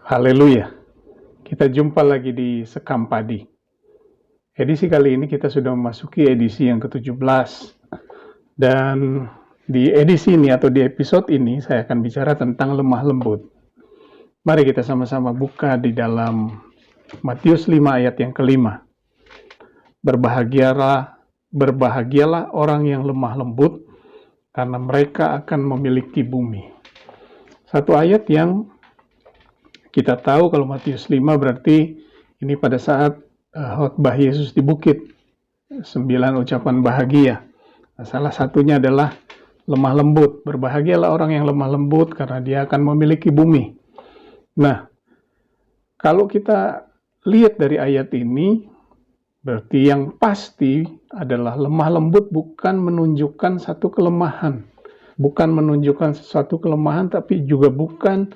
Haleluya. Kita jumpa lagi di Sekam Padi. Edisi kali ini kita sudah memasuki edisi yang ke-17. Dan di edisi ini atau di episode ini saya akan bicara tentang lemah lembut. Mari kita sama-sama buka di dalam Matius 5 ayat yang kelima. Berbahagialah orang yang lemah lembut, karena mereka akan memiliki bumi. Satu ayat yang kita tahu kalau Matius 5 berarti ini pada saat khotbah Yesus di bukit, 9 ucapan bahagia. Nah, salah satunya adalah lemah lembut. Berbahagialah orang yang lemah lembut karena dia akan memiliki bumi. Nah, kalau kita lihat dari ayat ini, berarti yang pasti adalah lemah lembut bukan menunjukkan satu kelemahan. Bukan menunjukkan sesuatu kelemahan, tapi juga bukan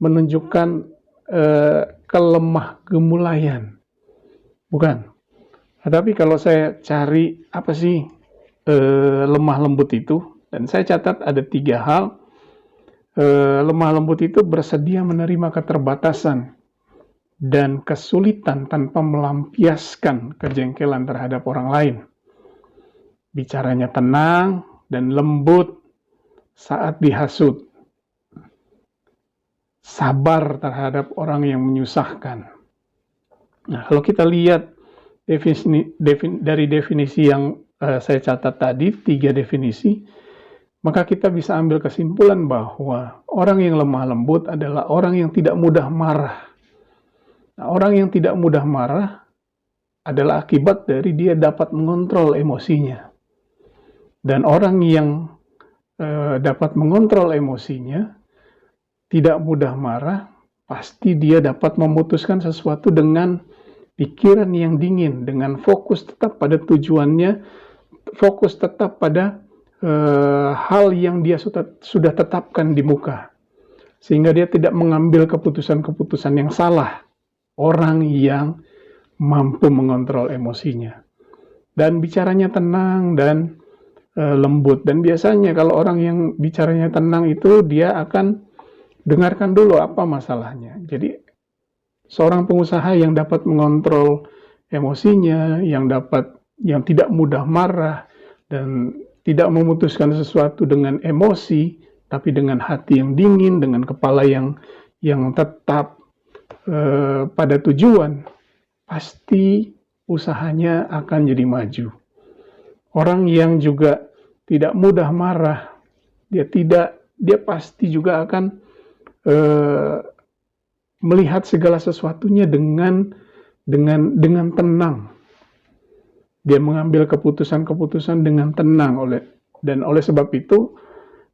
menunjukkan kelemah gemulaian, bukan. Tetapi kalau saya cari apa sih lemah lembut itu, dan saya catat ada 3 hal. Lemah lembut itu bersedia menerima keterbatasan dan kesulitan tanpa melampiaskan kejengkelan terhadap orang lain. Bicaranya tenang dan lembut saat dihasut. Sabar terhadap orang yang menyusahkan. Nah, kalau kita lihat dari definisi yang saya catat tadi, 3 definisi, maka kita bisa ambil kesimpulan bahwa orang yang lemah lembut adalah orang yang tidak mudah marah. Nah, orang yang tidak mudah marah adalah akibat dari dia dapat mengontrol emosinya. Dan orang yang dapat mengontrol emosinya, tidak mudah marah, pasti dia dapat memutuskan sesuatu dengan pikiran yang dingin, dengan fokus tetap pada tujuannya, fokus tetap pada hal yang dia sudah tetapkan di muka. Sehingga dia tidak mengambil keputusan-keputusan yang salah. Orang yang mampu mengontrol emosinya. Dan bicaranya tenang dan lembut. Dan biasanya kalau orang yang bicaranya tenang itu, dia akan dengarkan dulu apa masalahnya. Jadi seorang pengusaha yang dapat mengontrol emosinya, yang tidak mudah marah dan tidak memutuskan sesuatu dengan emosi, tapi dengan hati yang dingin, dengan kepala yang tetap pada tujuan, pasti usahanya akan jadi maju. Orang yang juga tidak mudah marah, dia pasti juga akan melihat segala sesuatunya dengan tenang. Dia mengambil keputusan-keputusan dengan tenang oleh sebab itu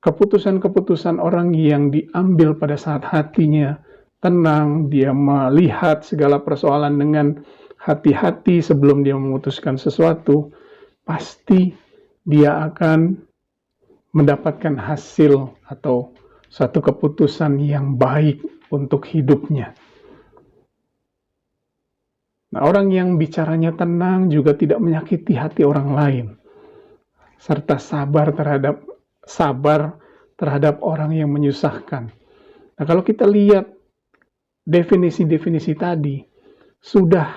keputusan-keputusan orang yang diambil pada saat hatinya tenang, dia melihat segala persoalan dengan hati-hati sebelum dia memutuskan sesuatu, pasti dia akan mendapatkan hasil atau satu keputusan yang baik untuk hidupnya. Nah, orang yang bicaranya tenang juga tidak menyakiti hati orang lain, serta sabar terhadap orang yang menyusahkan. Nah, kalau kita lihat definisi-definisi tadi, sudah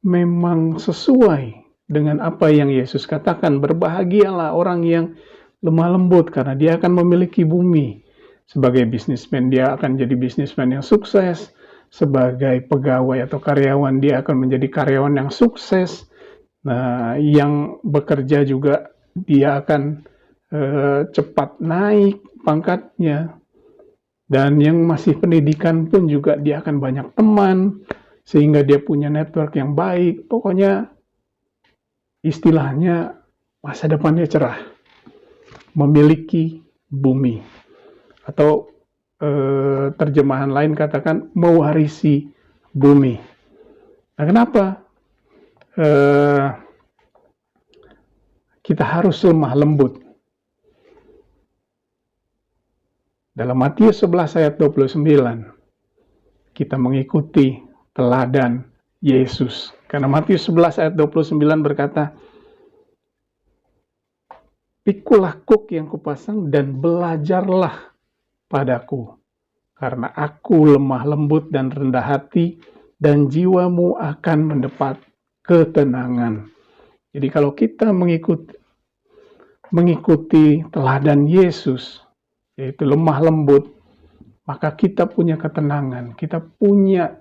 memang sesuai dengan apa yang Yesus katakan. Berbahagialah orang yang lemah lembut, karena dia akan memiliki bumi. Sebagai bisnismen, dia akan jadi bisnismen yang sukses. Sebagai pegawai atau karyawan, dia akan menjadi karyawan yang sukses. Nah, yang bekerja juga, dia akan cepat naik pangkatnya. Dan yang masih pendidikan pun juga dia akan banyak teman, sehingga dia punya network yang baik. Pokoknya istilahnya masa depannya cerah. Memiliki bumi. Atau terjemahan lain katakan mewarisi bumi. Nah, kenapa kita harus lemah lembut? Dalam Matius 11 ayat 29, kita mengikuti teladan Yesus. Karena Matius 11 ayat 29 berkata, "Pikulah kuk yang kupasang dan belajarlah padaku, karena aku lemah lembut dan rendah hati, dan jiwamu akan mendapat ketenangan. Jadi kalau kita mengikuti teladan Yesus, yaitu lemah lembut, maka kita punya ketenangan. Kita punya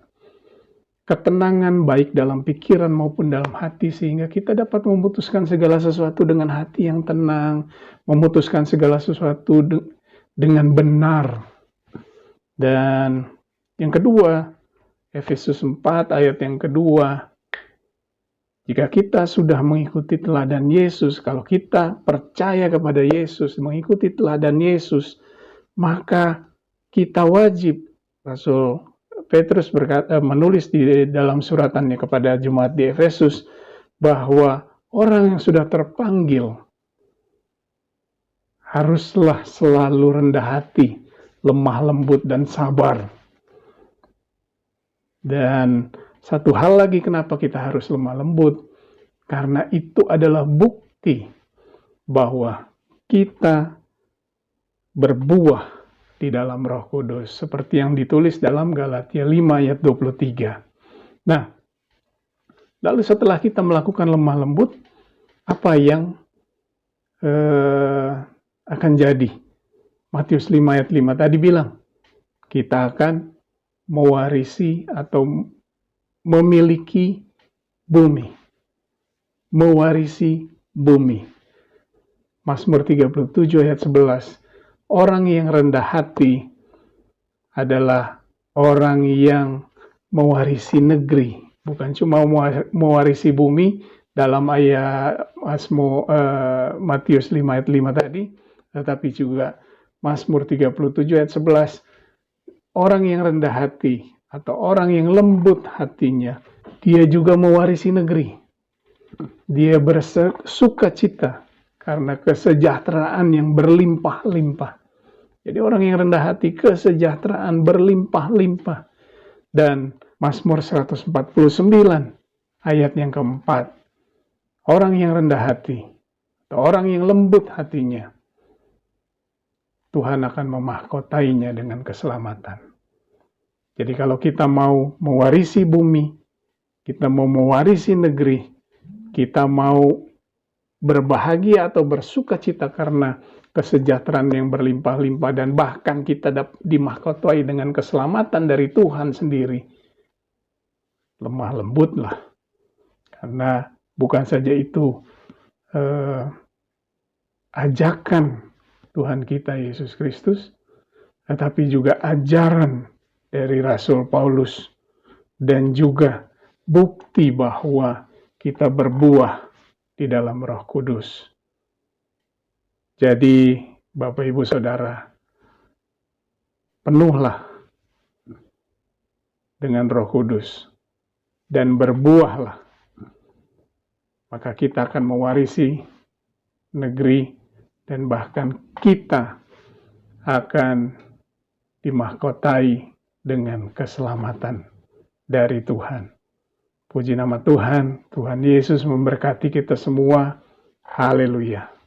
ketenangan baik dalam pikiran maupun dalam hati, sehingga kita dapat memutuskan segala sesuatu dengan hati yang tenang, memutuskan segala sesuatu dengan benar. Dan yang kedua, Efesus 4 ayat yang kedua, jika kita sudah mengikuti teladan Yesus, kalau kita percaya kepada Yesus, mengikuti teladan Yesus, maka kita wajib, Rasul Petrus menulis di dalam suratannya kepada jemaat di Efesus, bahwa orang yang sudah terpanggil haruslah selalu rendah hati, lemah lembut dan sabar. Dan satu hal lagi kenapa kita harus lemah lembut, karena itu adalah bukti bahwa kita berbuah di dalam Roh Kudus, seperti yang ditulis dalam Galatia 5 ayat 23. Nah, lalu setelah kita melakukan lemah lembut, apa yang akan jadi? Matius 5 ayat 5 tadi bilang, kita akan mewarisi atau memiliki bumi. Mewarisi bumi. Mazmur 37 ayat 11. Orang yang rendah hati adalah orang yang mewarisi negeri. Bukan cuma mewarisi bumi dalam ayat Matius 5 ayat 5 tadi, tetapi juga Mazmur 37 ayat 11. Orang yang rendah hati atau orang yang lembut hatinya, dia juga mewarisi negeri. Dia bersuka cita karena kesejahteraan yang berlimpah-limpah. Jadi orang yang rendah hati, kesejahteraan berlimpah-limpah. Dan Mazmur 149 ayat yang keempat, orang yang rendah hati atau orang yang lembut hatinya, Tuhan akan memahkotainya dengan keselamatan. Jadi kalau kita mau mewarisi bumi, kita mau mewarisi negeri, kita mau berbahagia atau bersuka cita karena kesejahteraan yang berlimpah-limpah, dan bahkan kita dimahkotai dengan keselamatan dari Tuhan sendiri, lemah lembutlah. Karena bukan saja itu ajakan Tuhan kita Yesus Kristus, tetapi juga ajaran dari Rasul Paulus, dan juga bukti bahwa kita berbuah di dalam Roh Kudus. Jadi Bapak Ibu Saudara, penuhlah dengan Roh Kudus dan berbuahlah, maka kita akan mewarisi negeri, dan bahkan kita akan dimahkotai dengan keselamatan dari Tuhan. Puji nama Tuhan, Tuhan Yesus memberkati kita semua. Haleluya.